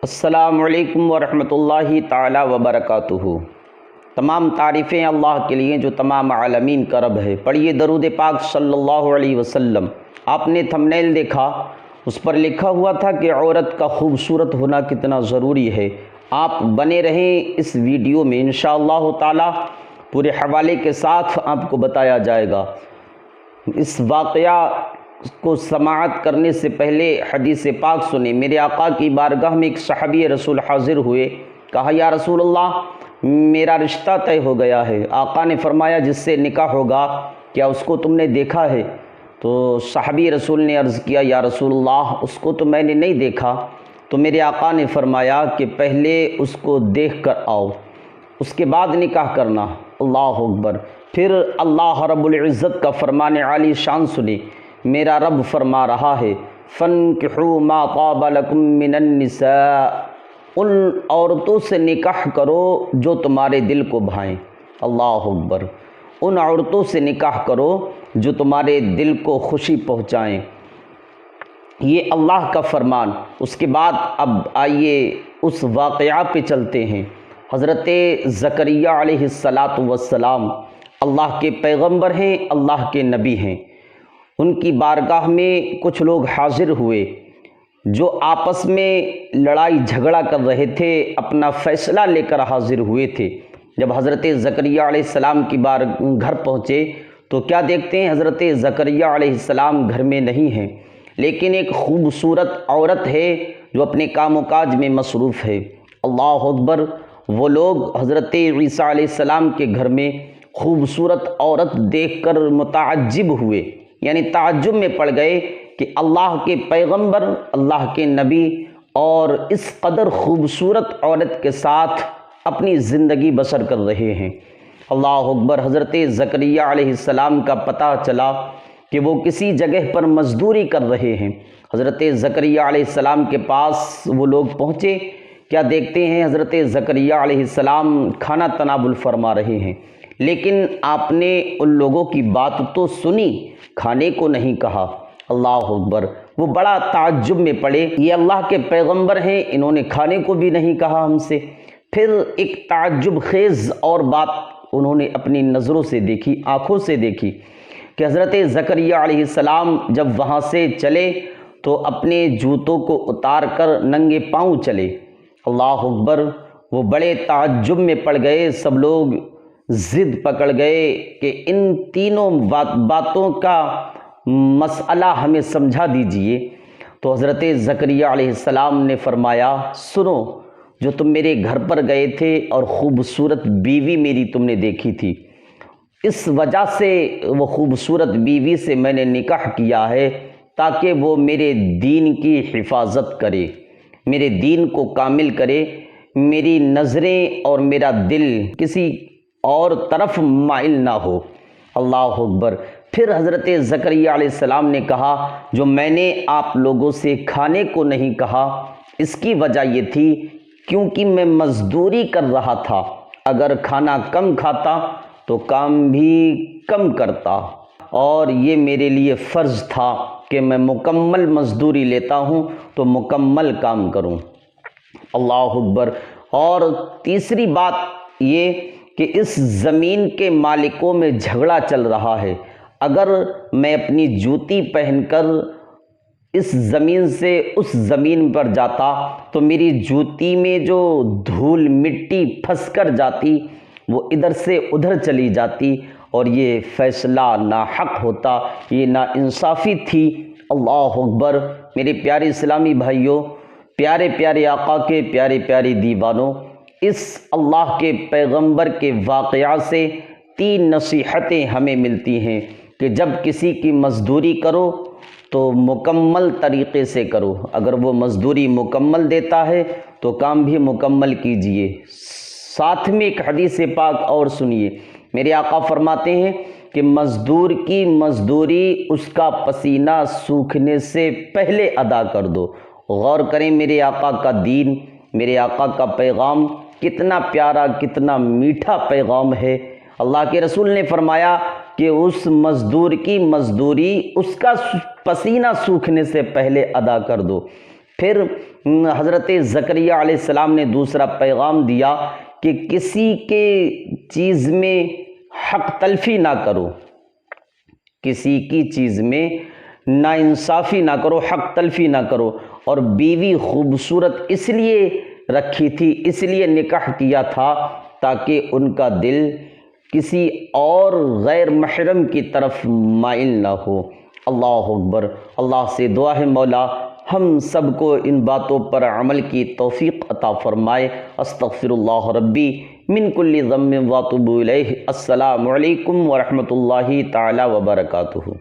السلام علیکم ورحمۃ اللہ تعالی وبرکاتہ۔ تمام تعریفیں اللہ کے لیے جو تمام عالمین کا رب ہے۔ پڑھیے درود پاک صلی اللہ علیہ وسلم۔ آپ نے تھمبنیل دیکھا، اس پر لکھا ہوا تھا کہ عورت کا خوبصورت ہونا کتنا ضروری ہے۔ آپ بنے رہیں اس ویڈیو میں، انشاءاللہ تعالی پورے حوالے کے ساتھ آپ کو بتایا جائے گا۔ اس واقعہ کو سماعت کرنے سے پہلے حدیث پاک سنیں۔ میرے آقا کی بارگاہ میں ایک صحابی رسول حاضر ہوئے، کہا یا رسول اللہ میرا رشتہ طے ہو گیا ہے۔ آقا نے فرمایا جس سے نکاح ہوگا کیا اس کو تم نے دیکھا ہے؟ تو صحابی رسول نے عرض کیا یا رسول اللہ اس کو تو میں نے نہیں دیکھا۔ تو میرے آقا نے فرمایا کہ پہلے اس کو دیکھ کر آؤ، اس کے بعد نکاح کرنا۔ اللہ اکبر۔ پھر اللہ رب العزت کا فرمان عالی شان سنی۔ میرا رب فرما رہا ہے فَانْكِحُوا مَا طَابَ لَكُم مِّنَ النِّسَاءِ، ان عورتوں سے نکاح کرو جو تمہارے دل کو بھائیں۔ اللہ اکبر۔ ان عورتوں سے نکاح کرو جو تمہارے دل کو خوشی پہنچائیں۔ یہ اللہ کا فرمان۔ اس کے بعد اب آئیے اس واقعہ پہ چلتے ہیں۔ حضرت زکریہ علیہ السلام اللہ کے پیغمبر ہیں، اللہ کے نبی ہیں۔ ان کی بارگاہ میں کچھ لوگ حاضر ہوئے جو آپس میں لڑائی جھگڑا کر رہے تھے، اپنا فیصلہ لے کر حاضر ہوئے تھے۔ جب حضرت زکریہ علیہ السلام کی گھر پہنچے تو کیا دیکھتے ہیں؟ حضرت زکریہ علیہ السلام گھر میں نہیں ہیں، لیکن ایک خوبصورت عورت ہے جو اپنے کام و کاج میں مصروف ہے۔ اللہ اکبر۔ وہ لوگ حضرت عیسیٰ علیہ السلام کے گھر میں خوبصورت عورت دیکھ کر متعجب ہوئے، یعنی تعجب میں پڑ گئے کہ اللہ کے پیغمبر، اللہ کے نبی اور اس قدر خوبصورت عورت کے ساتھ اپنی زندگی بسر کر رہے ہیں۔ اللہ اکبر۔ حضرت زکریہ علیہ السلام کا پتہ چلا کہ وہ کسی جگہ پر مزدوری کر رہے ہیں۔ حضرت زکریہ علیہ السلام کے پاس وہ لوگ پہنچے، کیا دیکھتے ہیں؟ حضرت زکریہ علیہ السلام کھانا تناول فرما رہے ہیں، لیکن آپ نے ان لوگوں کی بات تو سنی، کھانے کو نہیں کہا۔ اللہ اکبر۔ وہ بڑا تعجب میں پڑے، یہ اللہ کے پیغمبر ہیں، انہوں نے کھانے کو بھی نہیں کہا ہم سے۔ پھر ایک تعجب خیز اور بات انہوں نے اپنی نظروں سے دیکھی، آنکھوں سے دیکھی کہ حضرت زکریہ علیہ السلام جب وہاں سے چلے تو اپنے جوتوں کو اتار کر ننگے پاؤں چلے۔ اللہ اکبر۔ وہ بڑے تعجب میں پڑ گئے، سب لوگ ضد پکڑ گئے کہ ان تینوں باتوں کا مسئلہ ہمیں سمجھا دیجئے۔ تو حضرت زکریہ علیہ السلام نے فرمایا سنو، جو تم میرے گھر پر گئے تھے اور خوبصورت بیوی میری تم نے دیکھی تھی، اس وجہ سے وہ خوبصورت بیوی سے میں نے نکاح کیا ہے تاکہ وہ میرے دین کی حفاظت کرے، میرے دین کو کامل کرے، میری نظریں اور میرا دل کسی اور طرف مائل نہ ہو۔ اللہ اکبر۔ پھر حضرت زکریہ علیہ السلام نے کہا جو میں نے آپ لوگوں سے کھانے کو نہیں کہا، اس کی وجہ یہ تھی کیونکہ میں مزدوری کر رہا تھا، اگر کھانا کم کھاتا تو کام بھی کم کرتا، اور یہ میرے لیے فرض تھا کہ میں مکمل مزدوری لیتا ہوں تو مکمل کام کروں۔ اللہ اکبر۔ اور تیسری بات یہ کہ اس زمین کے مالکوں میں جھگڑا چل رہا ہے، اگر میں اپنی جوتی پہن کر اس زمین سے اس زمین پر جاتا تو میری جوتی میں جو دھول مٹی پھنس کر جاتی وہ ادھر سے ادھر چلی جاتی، اور یہ فیصلہ ناحق ہوتا، یہ ناانصافی تھی۔ اللہ اکبر۔ میرے پیارے اسلامی بھائیوں، پیارے پیارے آقا کے پیارے پیارے دیوانوں، اس اللہ کے پیغمبر کے واقعہ سے تین نصیحتیں ہمیں ملتی ہیں کہ جب کسی کی مزدوری کرو تو مکمل طریقے سے کرو، اگر وہ مزدوری مکمل دیتا ہے تو کام بھی مکمل کیجئے۔ ساتھ میں ایک حدیث پاک اور سنیے۔ میرے آقا فرماتے ہیں کہ مزدور کی مزدوری اس کا پسینہ سوکھنے سے پہلے ادا کر دو۔ غور کریں، میرے آقا کا دین، میرے آقا کا پیغام کتنا پیارا، کتنا میٹھا پیغام ہے۔ اللہ کے رسول نے فرمایا کہ اس مزدور کی مزدوری اس کا پسینہ سوکھنے سے پہلے ادا کر دو۔ پھر حضرت زکریا علیہ السلام نے دوسرا پیغام دیا کہ کسی کے چیز میں حق تلفی نہ کرو، کسی کی چیز میں ناانصافی نہ کرو، حق تلفی نہ کرو۔ اور بیوی خوبصورت اس لیے رکھی تھی، اس لیے نکاح کیا تھا تاکہ ان کا دل کسی اور غیر محرم کی طرف مائل نہ ہو۔ اللہ اکبر۔ اللہ سے دعا ہے مولا ہم سب کو ان باتوں پر عمل کی توفیق عطا فرمائے۔ استغفر اللہ ربی من کل ذنب واتوب الیہ۔ السلام علیکم ورحمۃ اللہ تعالی وبرکاتہ۔